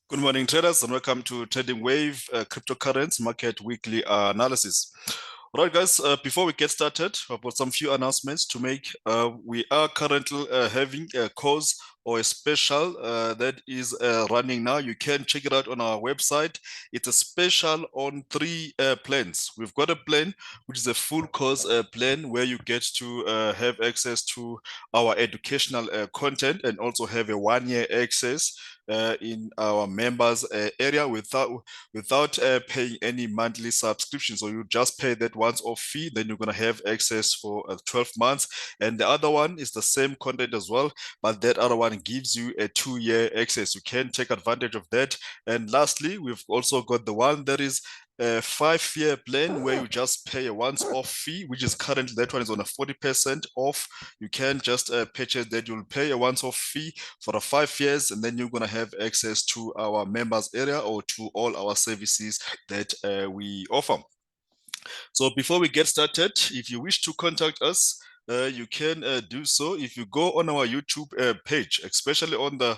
Good morning, traders, and welcome to Trading Wave Cryptocurrency Market Weekly Analysis. All right, guys, before we get started, I've got some few announcements to make. We are currently having a course or a special that is running now. You can check it out on our website. It's a special on 3 plans. We've got a plan, which is a full course plan where you get to have access to our educational content and also have a 1-year access in our members area without paying any monthly subscription. So you just pay that once-off fee, then you're going to have access for 12 months. And the other one is the same content as well, but that other one gives you a 2-year access. You can take advantage of that. And lastly, we've also got the one that is a 5-year plan where you just pay a once-off fee, which is currently, that one is on a 40% off. You can just purchase that. You'll pay a once-off fee for the 5 years, and then you're going to have access to our members area or to all our services that we offer. So before we get started, if you wish to contact us, you can do so if you go on our YouTube page, especially on the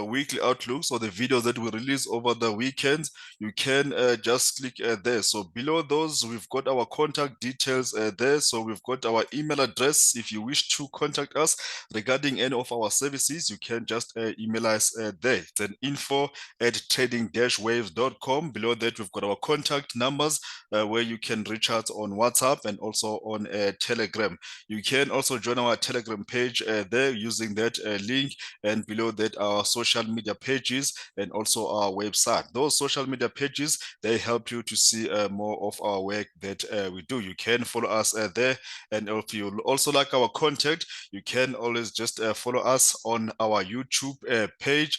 weekly outlooks or the videos that we release over the weekends. You can just click there. So below those, we've got our contact details there. So we've got our email address. If you wish to contact us regarding any of our services, you can just email us there. It's an info@trading-waves.com. Below that, we've got our contact numbers where you can reach out on WhatsApp and also on Telegram. You can also join our Telegram page there using that link, and below that our social media pages and also our website. Those social media pages, they help you to see more of our work that we do. You can follow us there, and if you also like our content, you can always just follow us on our YouTube page,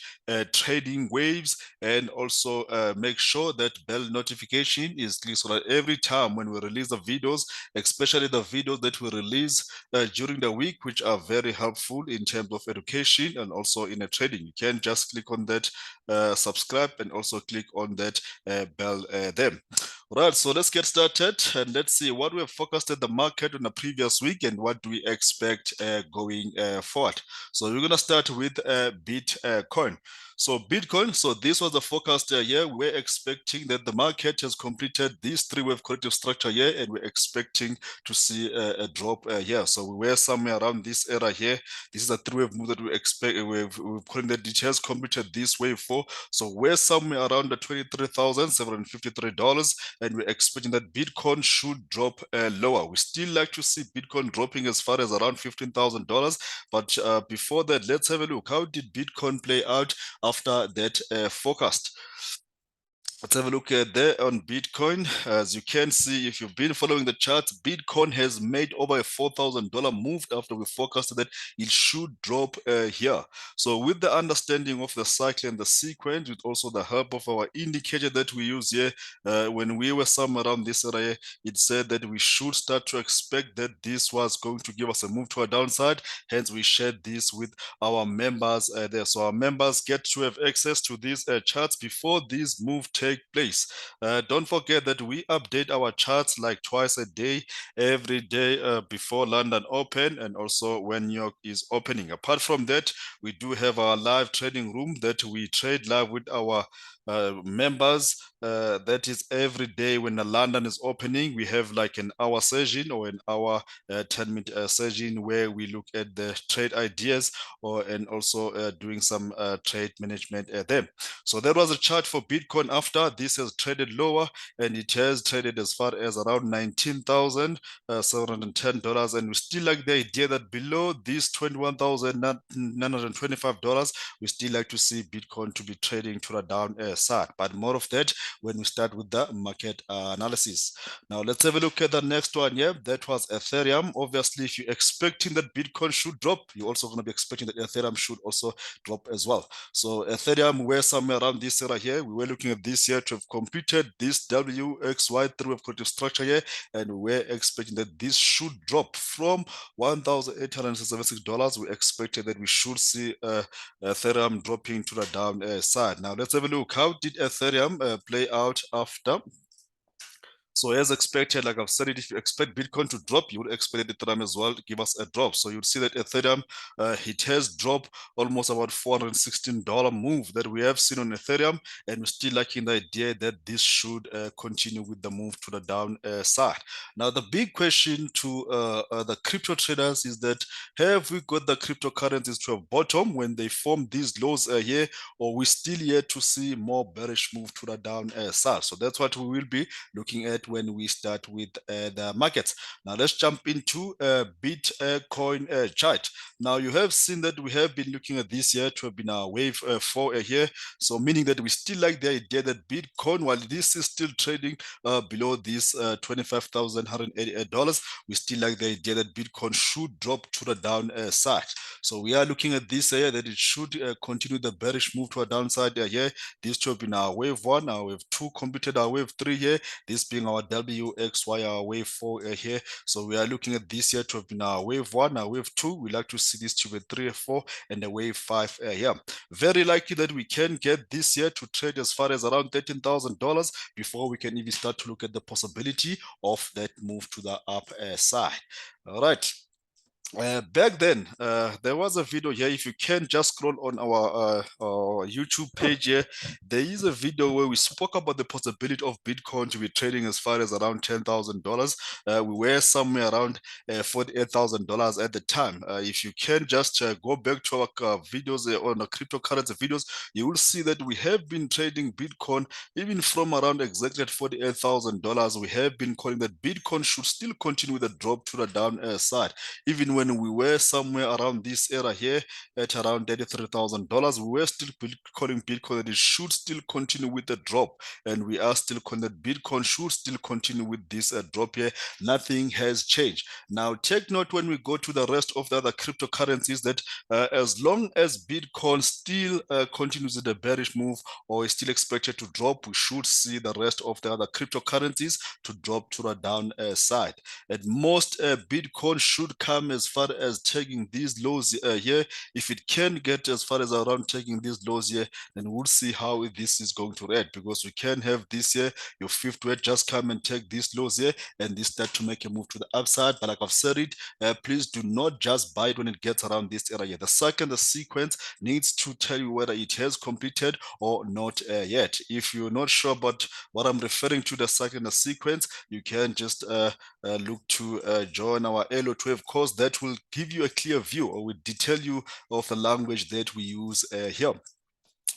Trading Waves, and also make sure that bell notification is clicked so that every time when we release the videos, especially the videos that we release during the week, which are very helpful in terms of education and also in a trading, you can just click on that subscribe and also click on that bell there. All right, so let's get started and let's see what we have focused at the market in the previous week and what do we expect going forward. So we're going to start with Bitcoin. So Bitcoin, so this was the forecast here. We're expecting that the market has completed this 3-wave corrective structure here, and we're expecting to see a drop here. So we were somewhere around this area here. This is a 3-wave move that we expect. We've calling the details completed this wave for. So we're somewhere around the $23,753, and we're expecting that Bitcoin should drop lower. We still like to see Bitcoin dropping as far as around $15,000. But before that, let's have a look. How did Bitcoin play out after that forecast? Let's have a look at there on Bitcoin. As you can see, if you've been following the charts, Bitcoin has made over a $4,000 move after we forecasted that it should drop here. So with the understanding of the cycle and the sequence, with also the help of our indicator that we use here, when we were somewhere around this area, it said that we should start to expect that this was going to give us a move to a downside. Hence, we shared this with our members there. So our members get to have access to these charts before these move take place. Don't forget that we update our charts like twice a day, every day before London open and also when New York is opening. Apart from that, we do have our live trading room that we trade live with our members. That is every day when the London is opening. We have like an hour session or an hour 10-minute session where we look at the trade ideas and also doing some trade management there. So that was a chart for Bitcoin after this has traded lower, and it has traded as far as around $19,710, and we still like the idea that below this $21,925, we still like to see Bitcoin to be trading to the down side, but more of that when we start with the market analysis. Now let's have a look at the next one here. That was Ethereum. Obviously, if you're expecting that Bitcoin should drop, you're also going to be expecting that Ethereum should also drop as well. So Ethereum, we're somewhere around this area here. We were looking at this here to have completed this WXYXZ 3-wave corrective structure here, and we're expecting that this should drop from $1,876. We expected that we should see Ethereum dropping to the down side. Now let's have a look. How did Ethereum play out after? So as expected, like I've said it, if you expect Bitcoin to drop, you would expect Ethereum as well to give us a drop. So you'd see that Ethereum, it has dropped almost about $416 move that we have seen on Ethereum, and we're still liking the idea that this should continue with the move to the down side. Now, the big question to the crypto traders is that have we got the cryptocurrencies to a bottom when they form these lows here, or we still yet to see more bearish move to the down side? So that's what we will be looking at when we start with the markets. Now let's jump into Bitcoin chart. Now you have seen that we have been looking at this year to have been a wave 4 here, so meaning that we still like the idea that Bitcoin, while this is still trading below this $25,188, we still like the idea that Bitcoin should drop to the down side. So we are looking at this here that it should continue the bearish move to a downside here. This to have been our wave 1, our wave 2 completed our wave 3 here, this being our WXY, our wave 4 here. So we are looking at this here to have been our wave 1, our wave 2. We like to see this to be 3, 4, and a wave 5 here. Very likely that we can get this year to trade as far as around $13,000 before we can even start to look at the possibility of that move to the up side. All right. Back then, there was a video here. If you can just scroll on our YouTube page here, there is a video where we spoke about the possibility of Bitcoin to be trading as far as around $10,000. We were somewhere around $48,000 at the time. If you can just go back to our videos on the cryptocurrency videos, you will see that we have been trading Bitcoin even from around exactly at $48,000. We have been calling that Bitcoin should still continue the drop to the down side. Even when we were somewhere around this era here at around $33,000, we were still calling Bitcoin that it should still continue with the drop, and we are still calling that Bitcoin should still continue with this drop here. Nothing has changed. Now, take note when we go to the rest of the other cryptocurrencies that as long as Bitcoin still continues with the bearish move or is still expected to drop, we should see the rest of the other cryptocurrencies to drop to the down side. At most, Bitcoin should come as far as taking these lows here. If it can get as far as around taking these lows here, then we'll see how this is going to react, because we can have this here, your fifth weight just come and take these lows here, and this start to make a move to the upside. But like I've said it, please do not just buy it when it gets around this area. The second the sequence needs to tell you whether it has completed or not yet. If you're not sure about what I'm referring to, the second the sequence, you can just look to join our ELLIOTTWAVE course that will give you a clear view or will detail you of the language that we use here.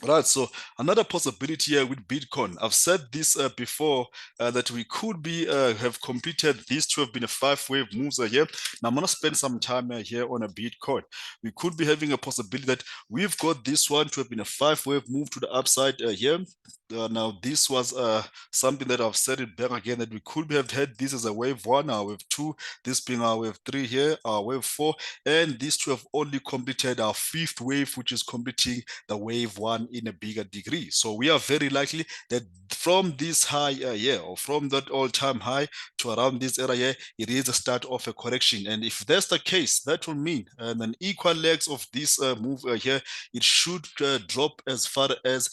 Right, so another possibility here with Bitcoin, I've said this before, that we could be have completed this to have been a 5-wave moves here. Now I'm gonna spend some time here on a Bitcoin. We could be having a possibility that we've got this one to have been a 5-wave move to the upside here. Now this was something that I've said it back again, that we could have had this as a wave 1, our wave 2, this being our wave 3 here, our wave 4, and these two have only completed our 5th wave, which is completing the wave 1 in a bigger degree. So we are very likely that from this high here, or from that all-time high to around this area, it is a start of a correction. And if that's the case, that will mean an equal legs of this move here, it should drop as far as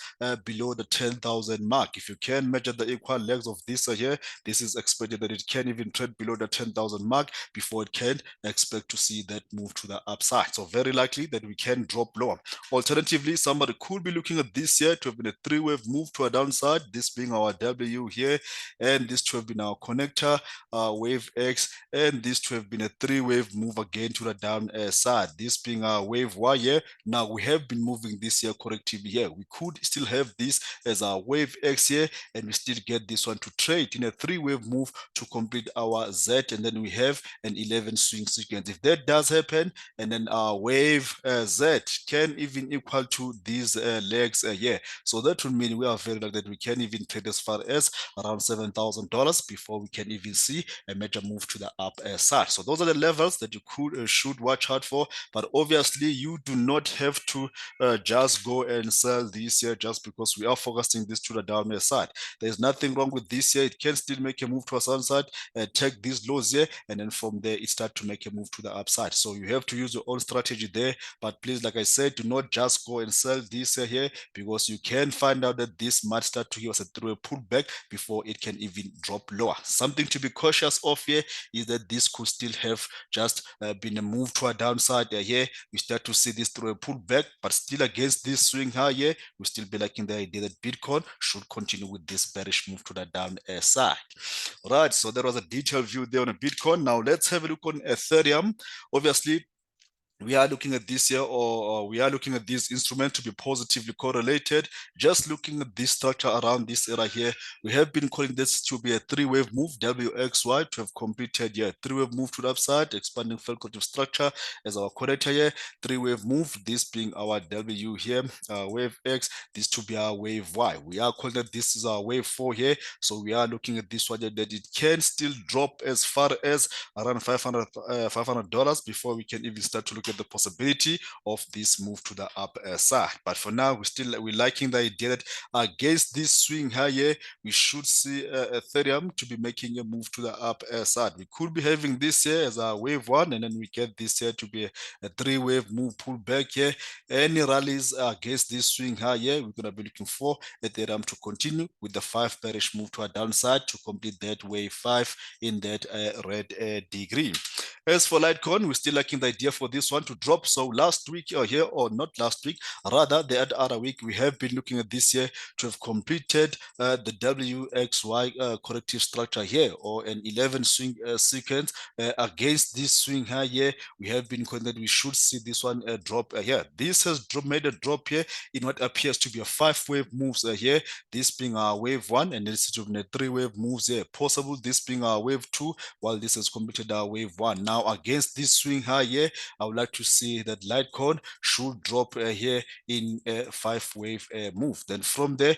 below the 10,000 mark. If you can measure the equal legs of this here, this is expected that it can even trade below the 10,000 mark before it can expect to see that move to the upside. So very likely that we can drop lower. Alternatively, somebody could be looking at this here to have been a 3-wave move to a downside, this being our W here, and this to have been our connector, wave X, and this to have been a 3-wave move again to the down side, this being our wave Y here. Now we have been moving this here correctively here. We could still have this as our wave X here, and we still get this one to trade in a 3-wave move to complete our Z, and then we have an 11 swing sequence. If that does happen, and then our wave Z can even equal to these legs here, so that will mean we are very likely that we can even trade as far as around $7,000 before we can even see a major move to the up side. So those are the levels that you could should watch out for. But obviously, you do not have to just go and sell this here just because we are focusing reversing this to the down side. There's nothing wrong with this here. It can still make a move to a downside, take these lows here, and then from there it start to make a move to the upside. So you have to use your own strategy there, but please, like I said, do not just go and sell this here, because you can find out that this might start to give us through a pullback before it can even drop lower. Something to be cautious of here is that this could still have just been a move to a downside here. We start to see this through a pullback, but still against this swing high here, we still be liking the idea that Bitcoin should continue with this bearish move to the down side. All right, so there was a detailed view there on a Bitcoin. Now let's have a look on Ethereum. Obviously, we are looking at this here, or we are looking at this instrument to be positively correlated. Just looking at this structure around this area here, we have been calling this to be a three-wave move, WXY, to have completed here. Three-wave move to the upside, expanding failed corrective structure as our correlator here. Three-wave move, this being our W here, wave X, this to be our wave Y. We are calling that this is our wave 4 here. So we are looking at this one here, that it can still drop as far as around $500 before we can even start to look at the possibility of this move to the upside. But for now, we're liking the idea that against this swing higher, we should see Ethereum to be making a move to the upside. We could be having this here as a wave 1, and then we get this here to be a three-wave move pullback here. Any rallies against this swing higher, we're going to be looking for Ethereum to continue with the 5 bearish move to a downside to complete that wave 5 in that red degree. As for Litecoin, we're still liking the idea for this one to drop. So last week here, or not last week, rather the other week, we have been looking at this here to have completed the WXY corrective structure here, or an 11 swing sequence against this swing high here. We have been calling that we should see this one drop here. This has made a drop here in what appears to be a 5-wave moves here. This being our wave 1, and this is a 3-wave moves here. Possible this being our wave 2, while this has completed our wave 1. Now against this swing high here, I would like to see that Litecoin should drop here in a 5-wave move. Then from there,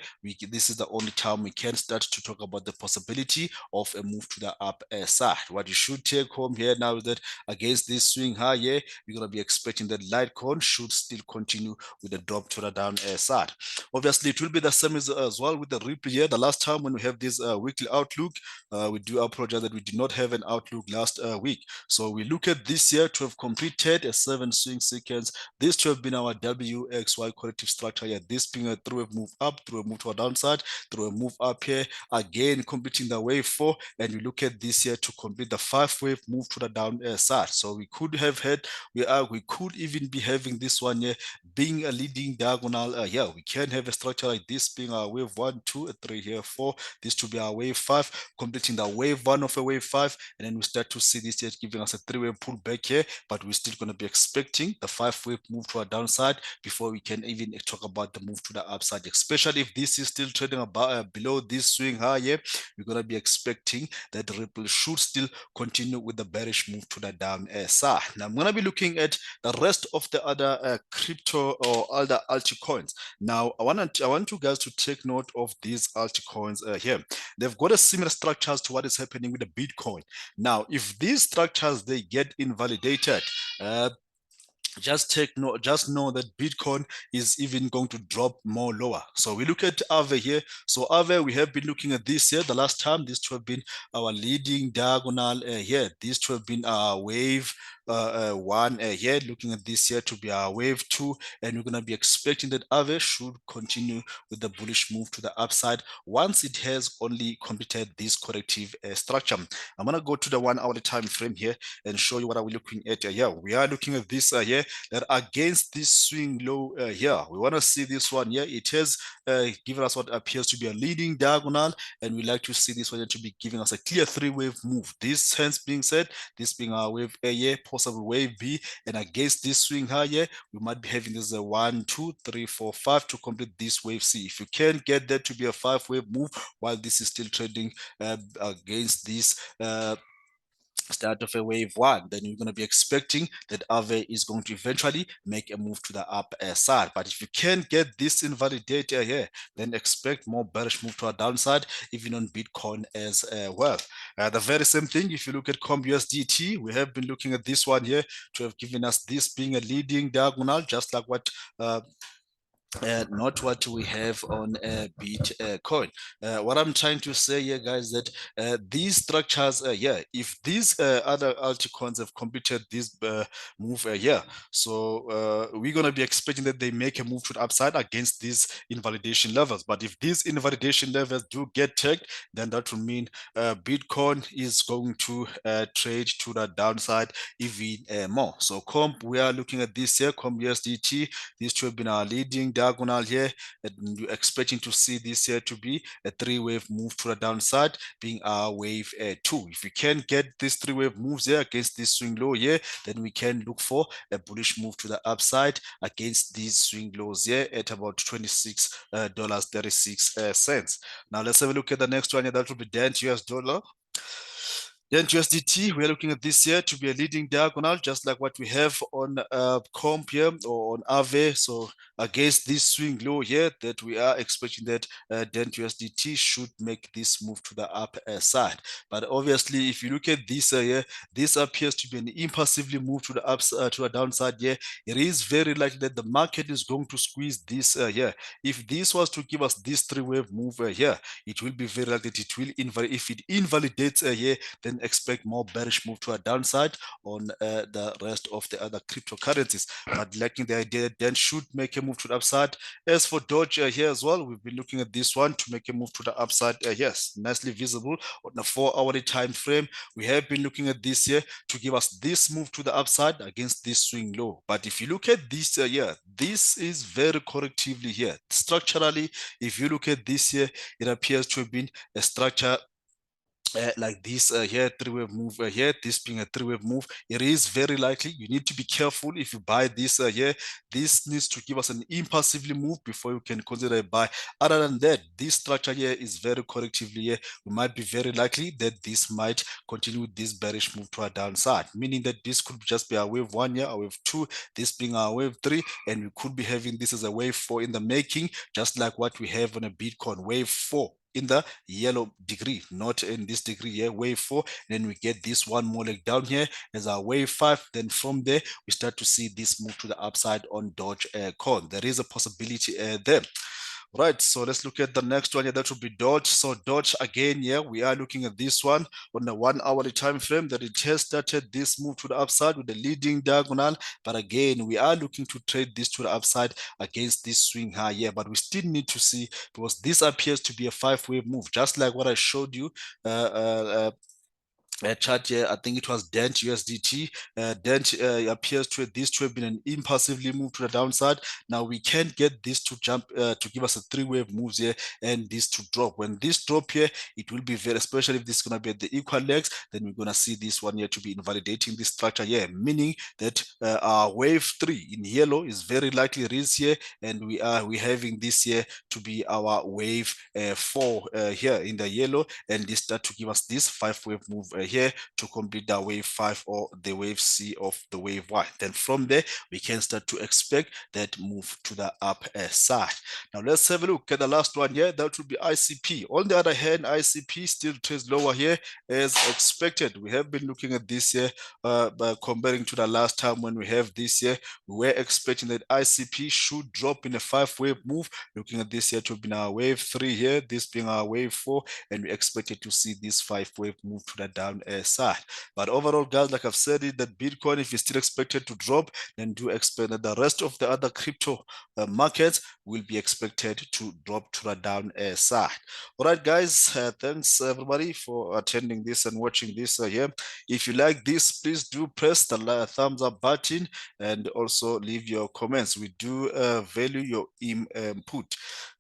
this is the only time we can start to talk about the possibility of a move to the upside. What you should take home here now is that against this swing high here, you're going to be expecting that Litecoin should still continue with a drop to the downside. Obviously, it will be the same as well with the Ripple here. The last time when we have this weekly outlook, we do apologize that we did not have an outlook last week. So we look at this year to have completed a 7 swing sequence. This to have been our WXY corrective structure here. This being a through a move up, through a move to a downside, through a move up here, again completing the wave 4. And we look at this here to complete the 5-wave move to the downside. So we could have had, we could even be having this one here being a leading diagonal here. We can have a structure like this being our wave 1, 2, 3 here, 4. This to be our wave 5, completing the wave 1 of a wave 5, and then we start to see this here giving us a 3-wave pullback here, but we're still going to be expecting the 5-wave move to a downside before we can even talk about the move to the upside, especially if this is still trading about below this swing high here. We're going to be expecting that Ripple should still continue with the bearish move to the downside. Now I'm going to be looking at the rest of the other crypto or other altcoins. Now I want you guys to take note of these altcoins here. They've got a similar structures to what is happening with the Bitcoin. Now, if these structures they get invalidated, just know that Bitcoin is even going to drop more lower. So we look at Aave here. So Aave, we have been looking at this here. The last time, this to have been our leading diagonal here. This to have been our wave 1 here. Looking at this here to be our wave 2, and we're going to be expecting that Aave should continue with the bullish move to the upside once it has only completed this corrective structure. I'm going to go to the 1 hour time frame here and show you what are we looking at here. We are looking at this here, that against this swing low here, we want to see this one here. It has given us what appears to be a leading diagonal, and we like to see this one to be giving us a clear 3-wave move. This hence being said, this being our wave A here, possible wave B, and against this swing higher, we might be having this 1, 2, 3, 4, 5 to complete this wave C. If you can get that to be a 5-wave move while this is still trading against this start of a wave 1, then you're going to be expecting that Aave is going to eventually make a move to the upside. But if you can get this invalidator here, then expect more bearish move to a downside, even on Bitcoin as well. The very same thing, if you look at COMPUSDT, we have been looking at this one here to have given us this being a leading diagonal, just like what not what we have on Bitcoin. What I'm trying to say here, guys, that these structures, if these other altcoins have completed this move here, so we're going to be expecting that they make a move to the upside against these invalidation levels. But if these invalidation levels do get tagged, then that will mean Bitcoin is going to trade to the downside even more. So we are looking at this here, COMPUSDT. These two have been our leading diagonal here, and you're expecting to see this here to be a three-wave move to the downside, being our wave 2. If we can get these three-wave moves here against this swing low here, then we can look for a bullish move to the upside against these swing lows here at about $26.36. Now let's have a look at the next one here. That will be DENT US dollar. DENTUSDT, we're looking at this here to be a leading diagonal, just like what we have on comp here or on AAVE. So against this swing low here, that we are expecting that DENTUSDT should make this move to the upside. But obviously, if you look at this here, this appears to be an impulsively move to the upside, to the downside here. It is very likely that the market is going to squeeze this here. If this was to give us this three-wave move here, it will be very likely that it will invalidate. If it invalidates here, then expect more bearish move to a downside on the rest of the other cryptocurrencies. But lacking the idea, then should make a move to the upside. As for Doge here as well, we've been looking at this one to make a move to the upside. Yes, nicely visible on the 4-hourly time frame. We have been looking at this here to give us this move to the upside against this swing low. But if you look at this here, this is very correctively here. Structurally, if you look at this here, it appears to have been a structure like this here, three-wave move here, this being a three-wave move. It is very likely you need to be careful if you buy this here. This needs to give us an impulsively move before you can consider a buy. Other than that, this structure here is very correctively here. We might be very likely that this might continue this bearish move to our downside, meaning that this could just be our wave 1 here, our wave 2, this being our wave 3, and we could be having this as a wave 4 in the making, just like what we have on a Bitcoin wave 4 in the yellow degree, not in this degree here, wave 4. Then we get this one more leg down here as our wave 5. Then from there, we start to see this move to the upside on Dogecoin. There is a possibility there. Right, so let's look at the next one here. That will be Doge. So Doge again, yeah, we are looking at this one on the 1-hourly time frame that it has started this move to the upside with the leading diagonal. But again, we are looking to trade this to the upside against this swing high here. But we still need to see, because this appears to be a 5-wave move, just like what I showed you chart here. I think it was DENTUSDT. Dent appears to have been an impulsively move to the downside. Now we can get this to jump to give us a 3-wave moves here and this to drop. When this drop here, it will be very, especially if this is going to be at the equal legs, then we're going to see this one here to be invalidating this structure here, meaning that our wave 3 in yellow is very likely is here, and we having this here to be our wave 4 here in the yellow, and this start to give us this 5-wave move here to complete the wave 5 or the wave C of the wave Y. Then from there, we can start to expect that move to the upside. Now let's have a look at the last one here. That will be ICP. On the other hand, ICP still trades lower here as expected. We have been looking at this here, comparing to the last time when we have this here, we were expecting that ICP should drop in a 5-wave move. Looking at this here to be our wave 3 here, this being our wave 4, and we expected to see this 5-wave move to the down side. But overall, guys, like I've said it, that Bitcoin, if it's still expected to drop, then do expect that the rest of the other crypto markets will be expected to drop to the down side. All right, guys, thanks everybody for attending this and watching this here. If you like this, please do press the thumbs up button and also leave your comments. We do value your input.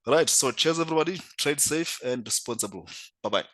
All right, so cheers everybody, trade safe and responsible. Bye-bye.